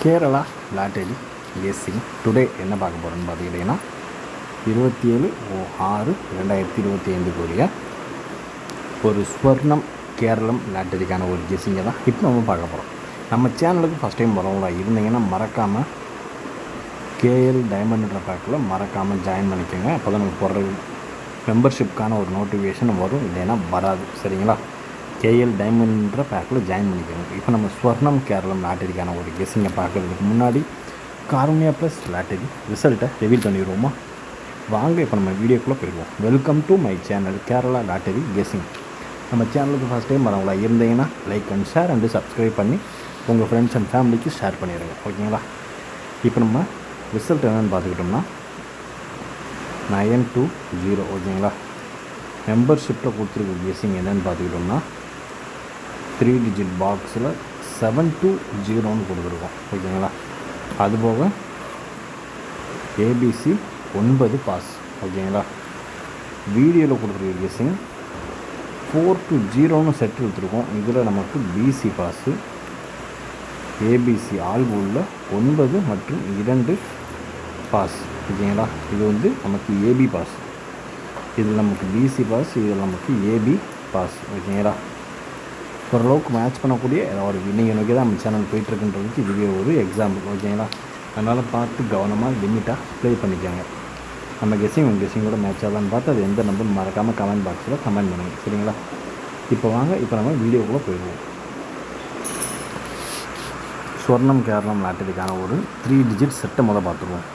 Kerala lottery கேசிங் today என்ன பார்க்க போகிறோன்னு பார்த்துக்கிட்டிங்கன்னா 27/6/2025 கூடிய ஒரு ஸ்வர்ணம் கேரளம் லாட்டரிக்கான ஒரு கெஸ்ஸிங்கை தான் இப்போ நம்ம பார்க்க போகிறோம். நம்ம சேனலுக்கு ஃபஸ்ட் டைம் வரவங்களா இருந்தீங்கன்னா மறக்காமல் கேஎல் டைமண்ட்ன்ற பேக்கில் மறக்காமல் ஜாயின் பண்ணிக்கோங்க. அப்போ தான் நமக்கு போடுற மெம்பர்ஷிப்கான ஒரு நோட்டிஃபிகேஷன் வரும், இல்லைன்னா வராது. சரிங்களா? கேஎல் டைமண்ட்ன்ற பேக்கில் ஜாயின் பண்ணிக்கோங்க. இப்போ நம்ம ஸ்வர்ணம் கேரளம் லாட்டரிக்கான ஒரு கெஸ்ஸிங்கை பார்க்குறதுக்கு முன்னாடி காருண்யா ப்ளஸ் லாட்டரி ரிசல்ட்டை ரிவீல் பண்ணிடுவோமா? வாங்க இப்போ நம்ம வீடியோக்குள்ளே போயிடுவோம். Welcome to my channel Kerala lottery guessing. நம்ம சேனலுக்கு ஃபஸ்ட் டைம் வரவங்களா இருந்தீங்கன்னா like and share and subscribe பண்ணி உங்கள் ஃப்ரெண்ட்ஸ் அண்ட் ஃபேமிலிக்கு ஷேர் பண்ணிடுங்க. ஓகேங்களா? இப்போ நம்ம ரிசல்ட் என்னென்னு பார்த்துக்கிட்டோம்னா 920. ஓகேங்களா? மெம்பர்ஷிப்பில் கொடுத்துருக்க கெஸ்ஸிங் என்னென்னு பார்த்துக்கிட்டோம்னா 3 டிஜிட் பாக்ஸில் 720 கொடுத்துருக்கோம். ஓகேங்களா? அதுபோக ஏபிசி 9 பாஸ். ஓகேங்களா? வீடியோவில் கொடுத்துருக்க கெஸ்ஸிங் 4-0 செட் எடுத்துருக்கோம். இதில் நமக்கு பிசி பாஸு, ஏபிசி ஆல்பூலில் 9 மற்றும் 2 பாஸ். ஓகேங்களா? இது நமக்கு ஏபி பாஸ், இதில் நமக்கு பிசி பாஸ், இதில் நமக்கு ஏபி பாஸ். ஓகேங்களா? ஓரளவுக்கு மேட்ச் பண்ணக்கூடிய ஒரு நீங்கள் நோக்கி தான் நம்ம சேனல் போயிட்டுருக்குன்றதுக்கு இதுவே ஒரு எக்ஸாம்பிள். ஓகேங்களா? அதனால் பார்த்து கவனமாக லிமிட்டாக ப்ளே பண்ணிக்கோங்க. நம்ம கெஸ்ஸிங்கோட மேட்ச் ஆகலான்னு பார்த்து அது எந்த நம்பர் மறக்காமல் கமெண்ட் பாக்ஸில் கமெண்ட் பண்ணுங்கள். சரிங்களா? இப்போ வாங்க இப்போ நம்ம வீடியோக்குள்ளே போயிடுவோம். ஸ்வர்ணம் கேரளம் லாட்டரிக்கான ஒரு 3 டிஜிட் செட்டை முதல்ல பார்த்துருவோம்.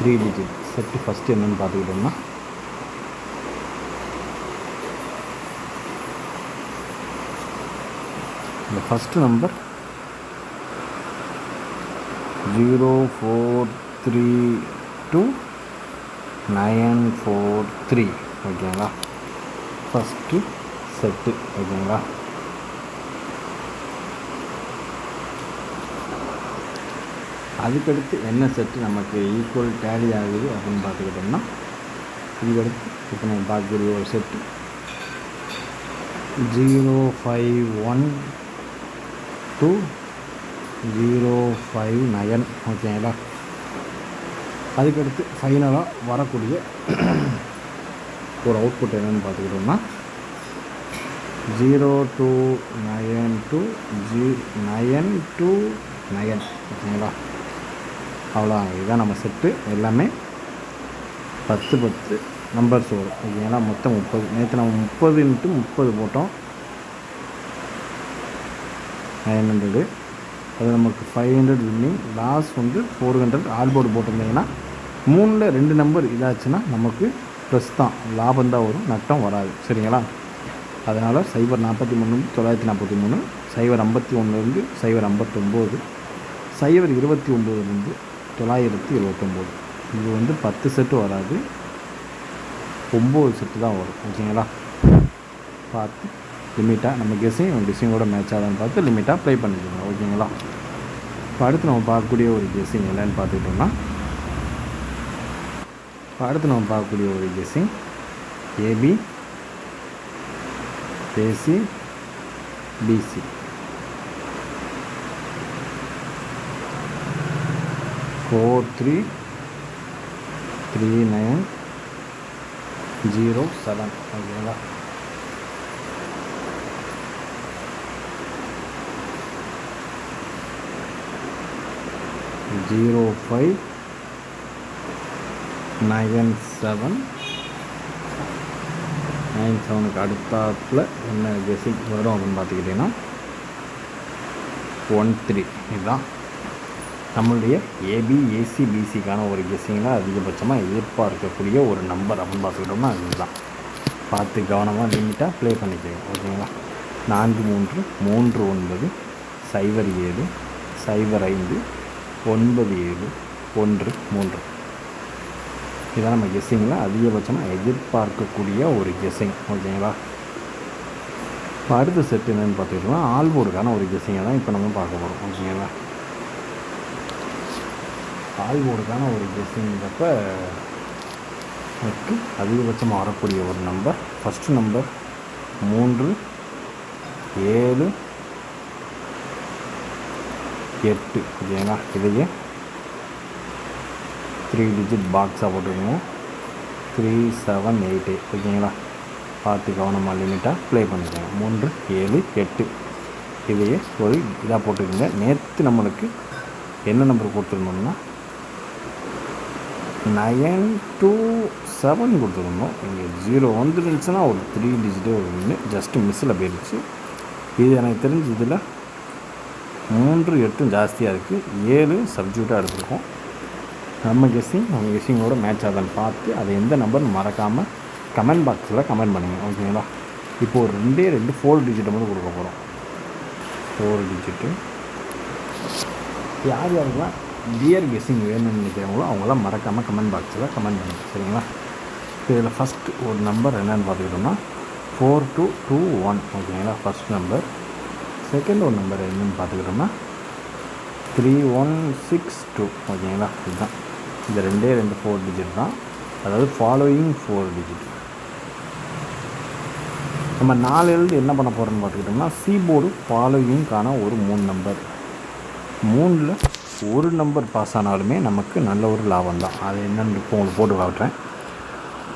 3 டிஜிட் செட்டு ஃபஸ்ட்டு என்னென்னு பார்த்துக்கிட்டோம்னா இந்த ஃபஸ்ட்டு நம்பர் 0432-943. ஓகேங்களா? First set. ஓகேங்களா? அதுக்கடுத்து என்ன செட்டு நமக்கு ஈக்குவல் டேலி ஆகுது அப்படின்னு பார்த்துக்கிட்டோம்னா இதுக்கடுத்து இப்போ நம்ம பார்க்கக்கூடிய ஒரு செட்டு 051-059. ஓகேங்களா? அதுக்கடுத்து ஃபைனலாக வரக்கூடிய ஒரு அவுட்புட் என்னென்னு பார்த்துக்கிட்டோம்னா 0292-929. ஓகேங்களா? அவ்வளோதாங்க. இதுதான் நம்ம செட்டு. எல்லாமே 10 நம்பர்ஸ் வரும். ஓகேங்களா? மொத்தம் 30. நேற்று நம்ம 30x30 போட்டோம், 900. அது நமக்கு 500 வின்னிங். லாஸ் 400. ஆல்போர்டு போட்டிருந்தீங்கன்னா 3ல் 2 நம்பர் இதாச்சுன்னா நமக்கு ப்ளஸ் தான், லாபம் தான் வரும், நட்டம் வராது. சரிங்களா? அதனால் 043-943, 051-059, 029-929. இது 10 செட்டு வராது, 9 செட்டு தான் வரும். ஓகேங்களா? பார்த்து லிமிட்டாக நம்ம கெஸ்ஸிங்கோட மேட்ச் ஆகுதான்னு பார்த்து லிமிட்டாக ப்ளே பண்ணிக்கோங்க. ஓகேங்களா? இப்போ அடுத்து நம்ம பார்க்கக்கூடிய ஒரு கெஸ்ஸிங் என்னென்னு பார்த்துக்கிட்டோம்னா ஏபி, ஏசி, பிசி. 433907. ஓகேங்களா? ஜீரோ 597 அடுத்தாப்பில் என்ன கெஸ்ஸிங் வரும் அப்படின்னு பார்த்துக்கிட்டிங்கன்னா 13. இதுதான் நம்மளுடைய ஏபி, ஏசி, பிசிக்கான ஒரு கெஸ்ஸிங்கில் அதிகபட்சமாக எதிர்பார்க்கக்கூடிய ஒரு நம்பர் அப்படின்னு பார்த்துக்கிட்டோம்னா அதுதான். பார்த்து கவனமாக லிமிட்டாக ப்ளே பண்ணிக்கோங்க. ஓகேங்களா? 43-317-05-97-13. இதான் நம்ம கெஸ்ஸிங்கில் அதிகபட்சமாக எதிர்பார்க்கக்கூடிய ஒரு கெஸ்ஸிங். ஓகேங்களா? இப்போ அடுத்த செட் என்னென்னு பார்த்துக்கிட்டோம்னா ஆல்போர்டுக்கான ஒரு கெஸ்ஸிங்கை தான் இப்போ நம்ம பார்க்க போகிறோம். ஓகேங்களா? ஆல்போர்டுக்கான ஒரு கெஸ்ஸிங்கிறப்ப எனக்கு அதிகபட்சமாக வரக்கூடிய ஒரு நம்பர் ஃபஸ்ட்டு நம்பர் 3, 7, 8 ஓகேங்களா. இதையே 3 டிஜிட் பாக்ஸாக போட்டுக்கோங்க. 3 7 8 ஓகேங்களா. பார்த்து கவனமாக லிமிட்டாக ப்ளே பண்ணிக்கோங்க. 3 7 8 இதையே ஒரு இதாக போட்டுக்கோங்க. நேற்று நம்மளுக்கு என்ன நம்பர் கொடுத்துருந்தோம்னா 9 2 7 கொடுத்துருந்தோம். இங்கே 0 வந்துருந்துச்சுன்னா ஒரு 3 டிஜிட்டே ஒரு ஜஸ்ட்டு மிஸ்ஸில் போயிடுச்சு. இது எனக்கு தெரிஞ்சு இதில் 3 8 ஜாஸ்தியாக இருக்குது. 7 சப்ஜெக்டாக எடுத்துருக்கோம். நம்ம கெஸ்ஸிங்கோட மேட்ச் ஆகுதான்னு பார்த்து அதை எந்த நம்பர் மறக்காமல் கமெண்ட் பாக்ஸில் கமெண்ட் பண்ணுங்கள் ஓகேங்களா. இப்போ ஒரு 2 4 டிஜிட்டை மட்டும் கொடுக்க போகிறோம். 4 டிஜிட்டு யார் யாருக்கெல்லாம் டியர் கெஸ்ஸிங் வேணும்னு நினைக்கிறவங்களோ அவங்களாம் மறக்காமல் கமெண்ட் பாக்ஸில் கமெண்ட் பண்ணுங்கள் சரிங்களா. இதில் ஃபஸ்ட்டு ஒரு நம்பர் என்னென்னு பார்த்துக்கிட்டோம்னா 4221 ஓகேங்களா. First number. செகண்ட் ஒரு நம்பர் என்னென்னு பார்த்துக்கிட்டோம்னா 3162 ஓகேங்களா. இதுதான் இந்த 2 4 டிஜிட் தான், அதாவது ஃபாலோயிங் 4 டிஜிட். நம்ம 4 எழுத்து என்ன பண்ண போகிறோன்னு பார்த்துக்கிட்டோம்னா சீபோர்டு ஃபாலோயிங்கான ஒரு 3 நம்பர். 3ல் ஒரு நம்பர் பாஸ் ஆனாலுமே நமக்கு நல்ல ஒரு லாபம் தான். அது என்னென்னு இப்போ உங்களுக்கு போட்டு காட்டுறேன்.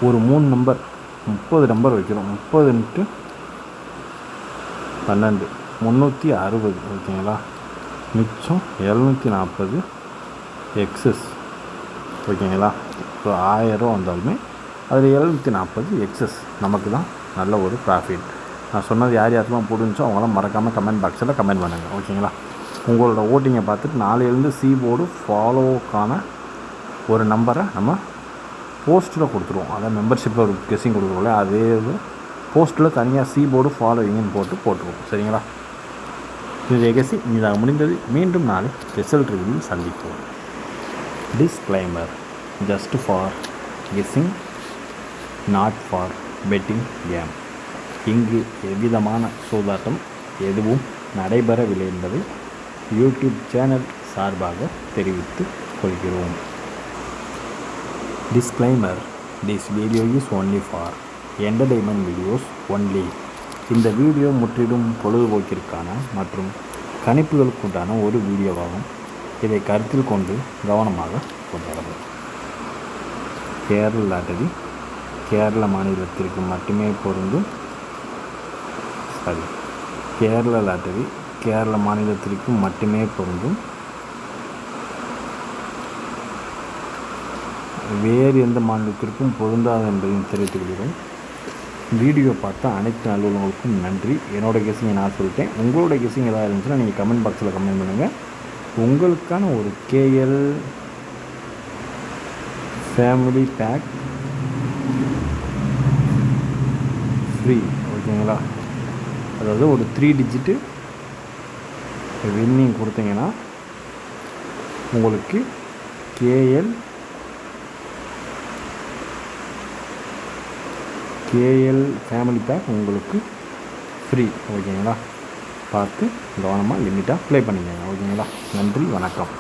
ஒரு 3 நம்பர் 30 நம்பர் வைக்கிறோம். 30 × 12 360 ஓகேங்களா. மிச்சம் 740 எக்ஸஸ் ஓகேங்களா. இப்போ 1000 வந்தாலுமே அதில் 740 எக்ஸஸ் நமக்கு தான் நல்ல ஒரு ப்ராஃபிட். நான் சொன்னது யார் யாருக்கெல்லாம் புரிஞ்சோ அவங்களாம் மறக்காமல் கமெண்ட் பாக்ஸில் கமெண்ட் பண்ணுங்கள் ஓகேங்களா. உங்களோட ஓட்டிங்கை பார்த்துட்டு 4 சீபோர்டு ஃபாலோவுக்கான ஒரு நம்பரை நம்ம போஸ்ட்டில் கொடுத்துருவோம். அதான் மெம்பர்ஷிப்பில் ஒரு கெஸ்ஸிங் கொடுக்குறோம்ல, அதே இது போஸ்ட்டில் தனியாக சீபோர்டு ஃபாலோவிங்னு போட்டுருவோம் சரிங்களா. இந்த கெஸ்ஸிங் இதாக முடிந்தது. மீண்டும் நாளை ரிசல்ட் ரிவ்யூ சந்திப்போம். Disclaimer: just for guessing, not for betting game. இங்கு எவ்விதமான சூதாட்டம் எதுவும் நடைபெறவில்லை என்பதை யூடியூப் சேனல் சார்பாக தெரிவித்துக் கொள்கிறோம். Disclaimer: this video is only for entertainment videos only. இந்த வீடியோ முற்றிலும் பொழுதுபோக்கிற்கான மற்றும் கணிப்புகளுக்குண்டான ஒரு வீடியோவாகும். இதை கருத்தில் கொண்டு கவனமாக கொண்டாடவும். கேரள லாட்டரி கேரள மாநிலத்திற்கு மட்டுமே பொருந்தும். கேரள லாட்டரி கேரள மாநிலத்திற்கு மட்டுமே பொருந்தும். வேறு எந்த மாநிலத்திற்கும் பொருந்தாது என்பதையும் தெரிவித்துக் கொள்கிறேன். வீடியோ பார்த்த அனைத்து நல்லுள்ளவங்களுக்கும் நன்றி. என்னோடய கெஸ்ஸிங்கை நான் சொல்லிட்டேன். உங்களோட கெஸ்ஸிங் ஏதாவது இருந்துச்சுன்னா நீங்கள் கமெண்ட் பாக்ஸில் கமெண்ட் பண்ணுங்கள். உங்களுக்கான ஒரு KL ஃபேமிலி பேக் ஃப்ரீ ஓகேங்களா. அதாவது ஒரு 3 டிஜிட்டு வின்னிங் கொடுத்தீங்கன்னா உங்களுக்கு KL ஃபேமிலி பேக் உங்களுக்கு ஃப்ரீ ஓகேங்களா. பார்த்து கவனமாக லிமிட்டாக ப்ளே பண்ணிக்கோங்க ஓகேங்களா. நன்றி, வணக்கம்.